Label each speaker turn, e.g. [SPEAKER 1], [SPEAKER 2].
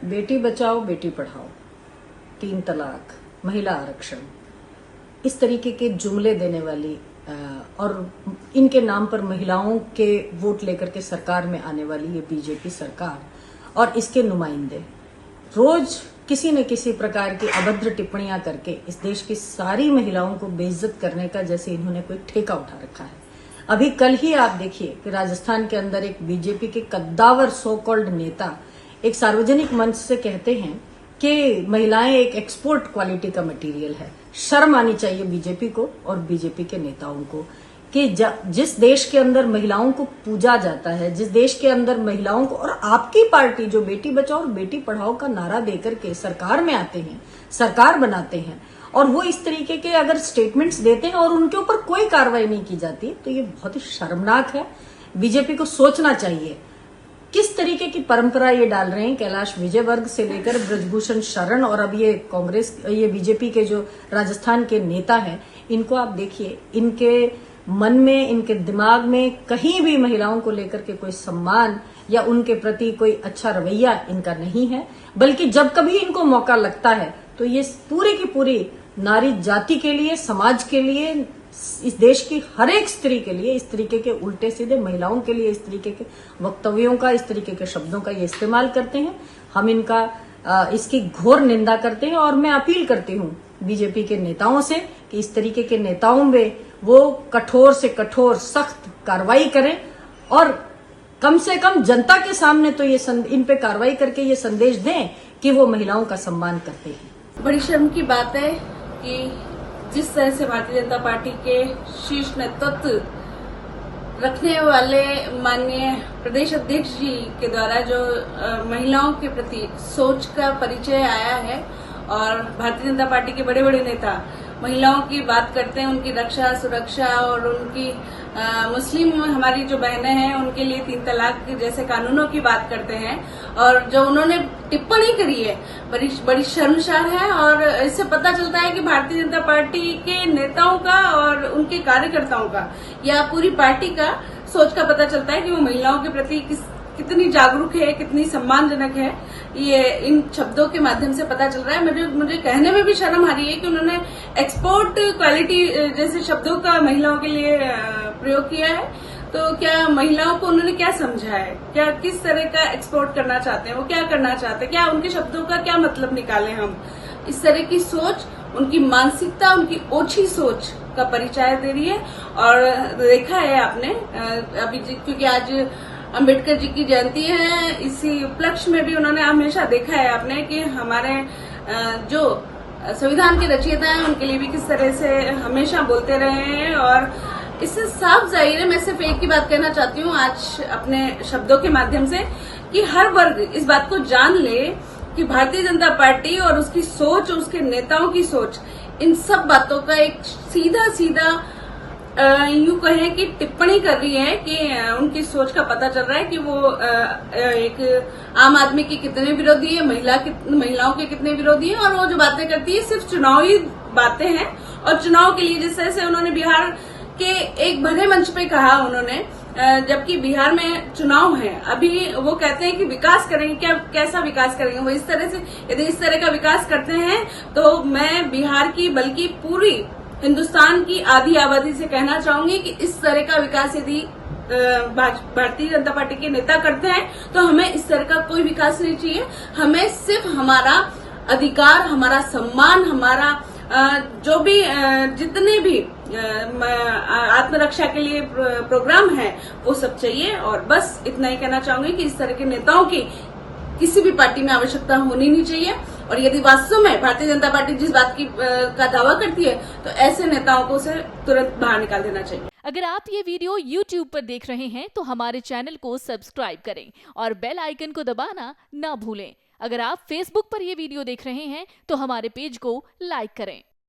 [SPEAKER 1] बेटी बचाओ बेटी पढ़ाओ, 3 तलाक, महिला आरक्षण, इस तरीके के जुमले देने वाली और इनके नाम पर महिलाओं के वोट लेकर के सरकार में आने वाली ये बीजेपी सरकार और इसके नुमाइंदे रोज किसी न किसी प्रकार की अभद्र टिप्पणियां करके इस देश की सारी महिलाओं को बेइज्जत करने का जैसे इन्होंने कोई ठेका उठा रखा है। अभी कल ही आप देखिए कि राजस्थान के अंदर एक बीजेपी के कद्दावर सो कॉल्ड नेता एक सार्वजनिक मंच से कहते हैं कि महिलाएं एक एक्सपोर्ट क्वालिटी का मटेरियल है। शर्म आनी चाहिए बीजेपी को और बीजेपी के नेताओं को कि जिस देश के अंदर महिलाओं को पूजा जाता है, जिस देश के अंदर महिलाओं को, और आपकी पार्टी जो बेटी बचाओ और बेटी पढ़ाओ का नारा देकर के सरकार में आते हैं, सरकार बनाते हैं, और वो इस तरीके के अगर स्टेटमेंट्स देते हैं और उनके ऊपर कोई कार्रवाई नहीं की जाती, तो ये बहुत ही शर्मनाक है। बीजेपी को सोचना चाहिए किस तरीके की परंपरा ये डाल रहे हैं। कैलाश विजयवर्गीय से लेकर ब्रजभूषण शरण और अब ये कांग्रेस, ये बीजेपी के जो राजस्थान के नेता हैं, इनको आप देखिए, इनके मन में, इनके दिमाग में कहीं भी महिलाओं को लेकर के कोई सम्मान या उनके प्रति कोई अच्छा रवैया इनका नहीं है, बल्कि जब कभी इनको मौका लगता है तो ये पूरी की पूरी नारी जाति के लिए, समाज के लिए, इस देश की हर एक स्त्री के लिए इस तरीके के उल्टे सीधे, महिलाओं के लिए इस तरीके के वक्तव्यों का, इस तरीके के शब्दों का ये इस्तेमाल करते हैं। हम इसकी घोर निंदा करते हैं और मैं अपील करती हूँ बीजेपी के नेताओं से कि इस तरीके के नेताओं में वो कठोर से कठोर सख्त कार्रवाई करें और कम से कम जनता के सामने तो ये इन पे कार्रवाई करके ये संदेश दें कि वो महिलाओं का सम्मान करते हैं।
[SPEAKER 2] बड़ी शर्म की बात है कि जिस तरह से भारतीय जनता पार्टी के शीर्ष नेतृत्व रखने वाले माननीय प्रदेश अध्यक्ष जी के द्वारा जो महिलाओं के प्रति सोच का परिचय आया है और भारतीय जनता पार्टी के बड़े बड़े नेता महिलाओं की बात करते हैं, उनकी रक्षा सुरक्षा और उनकी मुस्लिम हमारी जो बहनें हैं उनके लिए 3 तलाक जैसे कानूनों की बात करते हैं, और जो उन्होंने टिप्पणी करी है बड़ी शर्मसार है। और इससे पता चलता है कि भारतीय जनता पार्टी के नेताओं का और उनके कार्यकर्ताओं का या पूरी पार्टी का सोच का पता चलता है कि वो महिलाओं के प्रति कितनी जागरूक है, कितनी सम्मानजनक है। ये इन शब्दों के माध्यम से पता चल रहा है। मुझे कहने में भी शर्म आ रही है कि उन्होंने एक्सपोर्ट क्वालिटी जैसे शब्दों का महिलाओं के लिए प्रयोग किया है। तो क्या महिलाओं को उन्होंने क्या समझा है, क्या किस तरह का एक्सपोर्ट करना चाहते हैं, वो क्या करना चाहते हैं, क्या उनके शब्दों का क्या मतलब निकाले हम। इस तरह की सोच, उनकी मानसिकता, उनकी ओछी सोच का परिचय दे रही है। और देखा है आपने अभी, क्योंकि आज अंबेडकर जी की जयंती है, इसी उपलक्ष्य में भी उन्होंने हमेशा देखा है आपने कि हमारे जो संविधान के रचयिता हैं उनके लिए भी किस तरह से हमेशा बोलते रहे हैं। और इससे साफ जाहिर है, मैं सिर्फ एक ही बात कहना चाहती हूँ आज अपने शब्दों के माध्यम से, कि हर वर्ग इस बात को जान ले कि भारतीय जनता पार्टी और उसकी सोच, उसके नेताओं की सोच, इन सब बातों का एक सीधा सीधा यूं कहें कि टिप्पणी कर रही है कि उनकी सोच का पता चल रहा है कि वो एक आम आदमी के कितने विरोधी है, महिलाओं के कितने विरोधी है। और वो जो बातें करती है सिर्फ चुनावी बातें हैं, और चुनाव के लिए जिस तरह से उन्होंने बिहार के एक भरे मंच पे कहा उन्होंने, जबकि बिहार में चुनाव है, अभी वो कहते हैं कि विकास करेंगे, क्या कैसा विकास करेंगे। वो इस तरह से, यदि इस तरह का विकास करते हैं तो मैं बिहार की बल्कि पूरी हिंदुस्तान की आधी आबादी से कहना चाहूंगी कि इस तरह का विकास यदि भारतीय जनता पार्टी के नेता करते हैं तो हमें इस तरह का कोई विकास नहीं चाहिए। हमें सिर्फ हमारा अधिकार, हमारा सम्मान, हमारा जो भी जितने भी आत्मरक्षा के लिए प्रोग्राम है वो सब चाहिए। और बस इतना ही कहना चाहूंगी कि इस तरह के नेताओं की किसी भी पार्टी में आवश्यकता होनी नहीं चाहिए। और यदि वास्तव में भारतीय जनता पार्टी जिस बात की का दावा करती है तो ऐसे नेताओं को उसे तुरंत बाहर निकाल देना चाहिए।
[SPEAKER 3] अगर आप ये वीडियो YouTube पर देख रहे हैं तो हमारे चैनल को सब्सक्राइब करें और बेल आइकन को दबाना ना भूलें। अगर आप Facebook पर ये वीडियो देख रहे हैं तो हमारे पेज को लाइक करें।